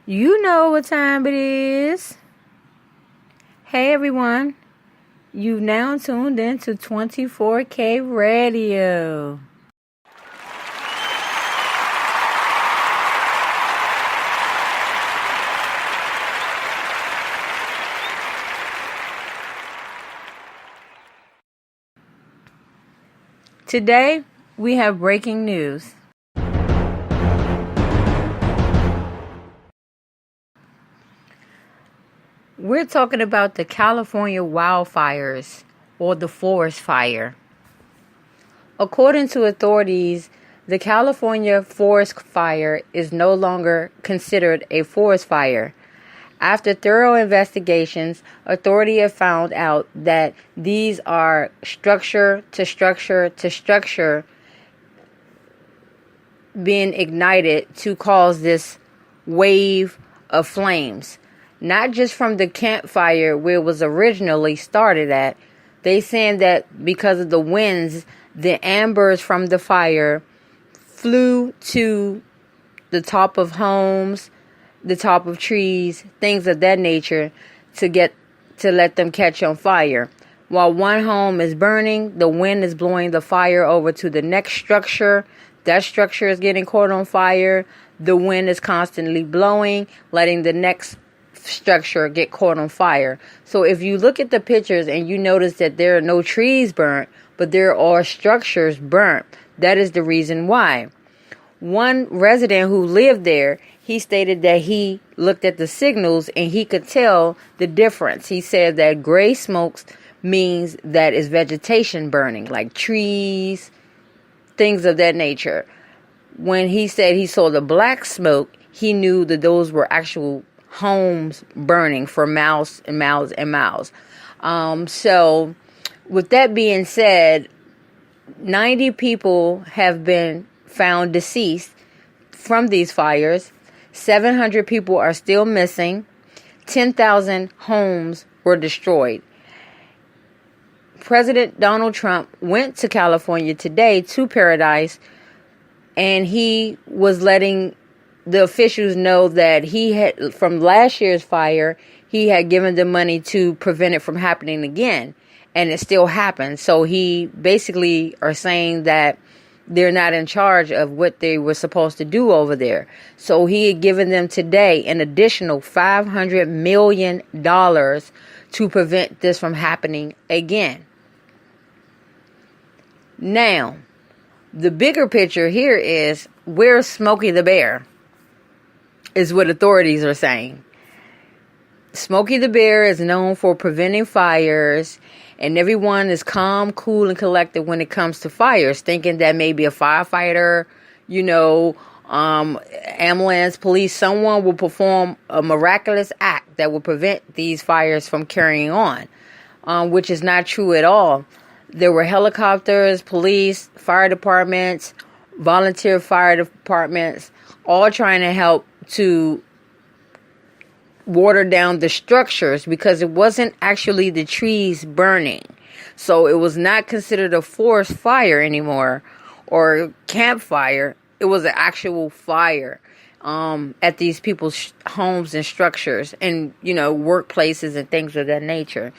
You know what time it is. Hey everyone, you've now tuned in to 24K Radio. Today, we have breaking news. We're talking about the California wildfires, or the forest fire. According to authorities, the California forest fire is no longer considered a forest fire. After thorough investigations, authorities have found out that these are structure to structure to structure being ignited to cause this wave of flames. Not just from the campfire where it was originally started at. They saying that because of the winds, the embers from the fire flew to the top of homes, the top of trees, things of that nature to let them catch on fire. While one home is burning, the wind is blowing the fire over to the next structure. That structure is getting caught on fire. The wind is constantly blowing, letting the next structure get caught on fire. So if you look at the pictures and you notice that there are no trees burnt, but there are structures burnt, that is the reason why. One resident who lived there, he stated that he looked at the signals and he could tell the difference. He said that gray smokes means that is vegetation burning, like trees, things of that nature. When he said he saw the black smoke, he knew that those were actual homes burning for miles and miles and miles. So with that being said, 90 people have been found deceased from these fires. 700 people are still missing. 10,000 homes were destroyed. President Donald Trump went to California today, to Paradise, and he was letting the officials know that he had, from last year's fire, he had given them money to prevent it from happening again. And it still happened. So he basically are saying that they're not in charge of what they were supposed to do over there. So he had given them today an additional $500 million to prevent this from happening again. Now, the bigger picture here is, where's Smokey the Bear? Is what authorities are saying. Smokey the Bear is known for preventing fires, and everyone is calm, cool, and collected when it comes to fires, thinking that maybe a firefighter, ambulance, police, someone will perform a miraculous act that will prevent these fires from carrying on, which is not true at all. There were helicopters, police, fire departments, volunteer fire departments, all trying to help to water down the structures, because it wasn't actually the trees burning. So it was not considered a forest fire anymore, or campfire. It was an actual fire at these people's homes and structures and, workplaces and things of that nature.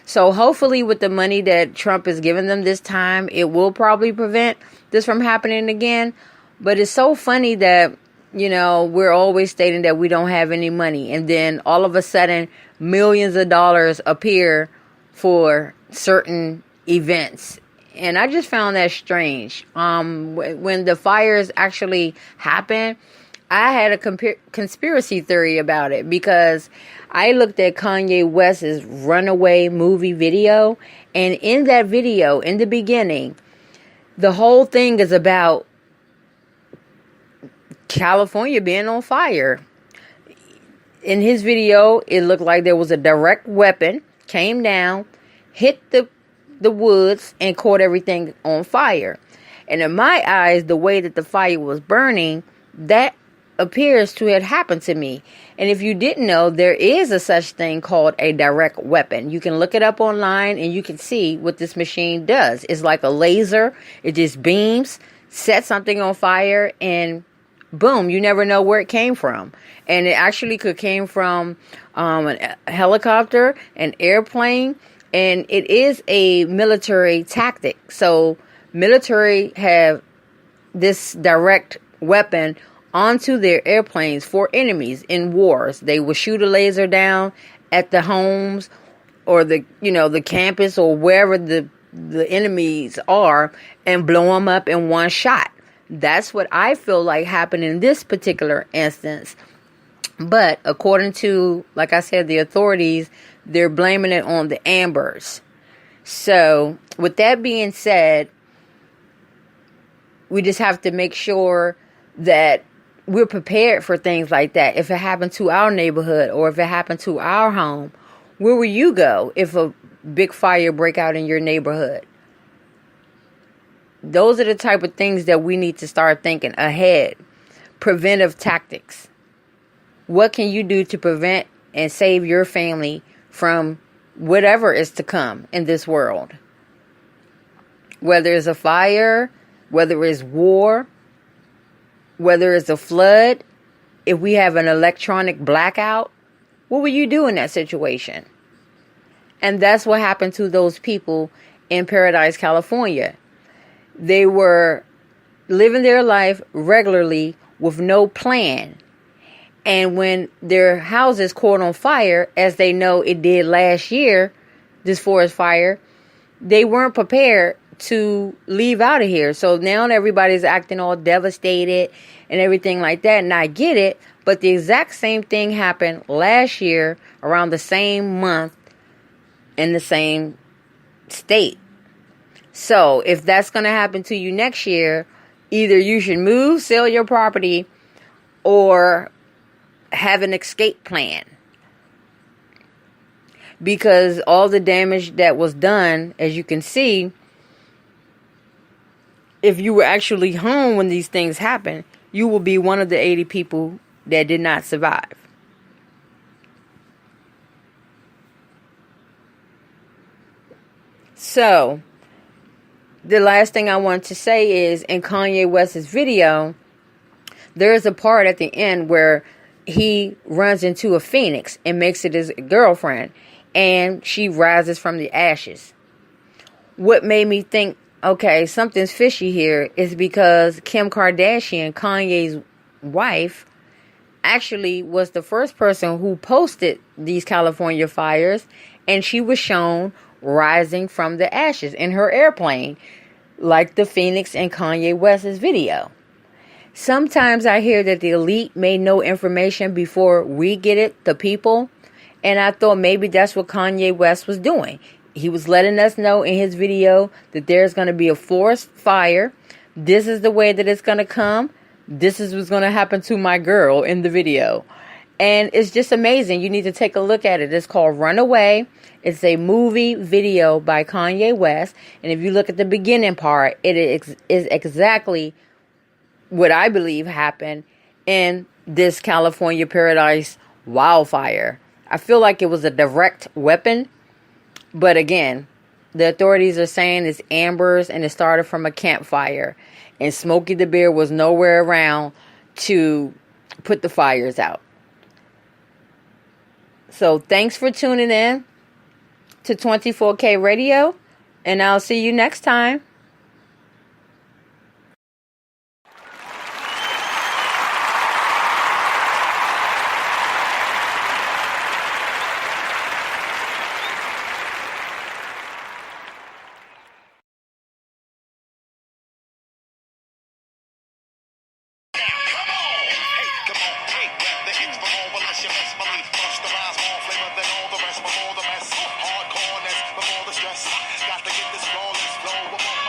So hopefully with the money that Trump is giving them this time, it will probably prevent this from happening again. But it's so funny that we're always stating that we don't have any money. And then all of a sudden, millions of dollars appear for certain events. And I just found that strange. When the fires actually happened, I had a conspiracy theory about it, because I looked at Kanye West's Runaway movie video. And in that video, in the beginning, the whole thing is about California being on fire. In his video, it looked like there was a direct weapon, came down, hit the woods, and caught everything on fire. And in my eyes, the way that the fire was burning, that appears to have happened to me. And if you didn't know, there is a such thing called a direct weapon. You can look it up online and you can see what this machine does. It's like a laser. It just beams, sets something on fire, and boom, you never know where it came from. And it actually could came from a helicopter, an airplane, and it is a military tactic. So military have this direct weapon onto their airplanes for enemies in wars. They will shoot a laser down at the homes or the campus or wherever the enemies are and blow them up in one shot. That's what I feel like happened in this particular instance. But according to, like I said, the authorities, they're blaming it on the ambers. So with that being said, we just have to make sure that we're prepared for things like that. If it happened to our neighborhood or if it happened to our home, where will you go if a big fire break out in your neighborhood? Those are the type of things that we need to start thinking ahead. Preventive tactics. What can you do to prevent and save your family from whatever is to come in this world? Whether it's a fire, whether it's war, whether it's a flood, if we have an electronic blackout, what will you do in that situation? And that's what happened to those people in Paradise, California. They were living their life regularly with no plan. And when their houses caught on fire, as they know it did last year, this forest fire, they weren't prepared to leave out of here. So now everybody's acting all devastated and everything like that. And I get it. But the exact same thing happened last year around the same month in the same state. So if that's going to happen to you next year, either you should move, sell your property, or have an escape plan. Because all the damage that was done, as you can see, if you were actually home when these things happened, you will be one of the 80 people that did not survive. So, the last thing I want to say is, in Kanye West's video, there is a part at the end where he runs into a phoenix and makes it his girlfriend, and she rises from the ashes. What made me think, okay, something's fishy here, is because Kim Kardashian, Kanye's wife, actually was the first person who posted these California fires, and she was shown rising from the ashes in her airplane, like the phoenix in Kanye West's video. Sometimes I hear that the elite may know information before we get it, the people, and I thought maybe that's what Kanye West was doing. He was letting us know in his video that there's going to be a forest fire. This is the way that it's going to come. This is what's going to happen to my girl in the video. And it's just amazing. You need to take a look at it. It's called Runaway. It's a movie video by Kanye West. And if you look at the beginning part, it is exactly what I believe happened in this California Paradise wildfire. I feel like it was a direct weapon. But again, the authorities are saying it's ambers and it started from a campfire. And Smokey the Bear was nowhere around to put the fires out. So thanks for tuning in to 24K Radio. And I'll see you next time. Hardcore before the stress. Got to get this flawless flow.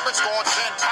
it's gonna send.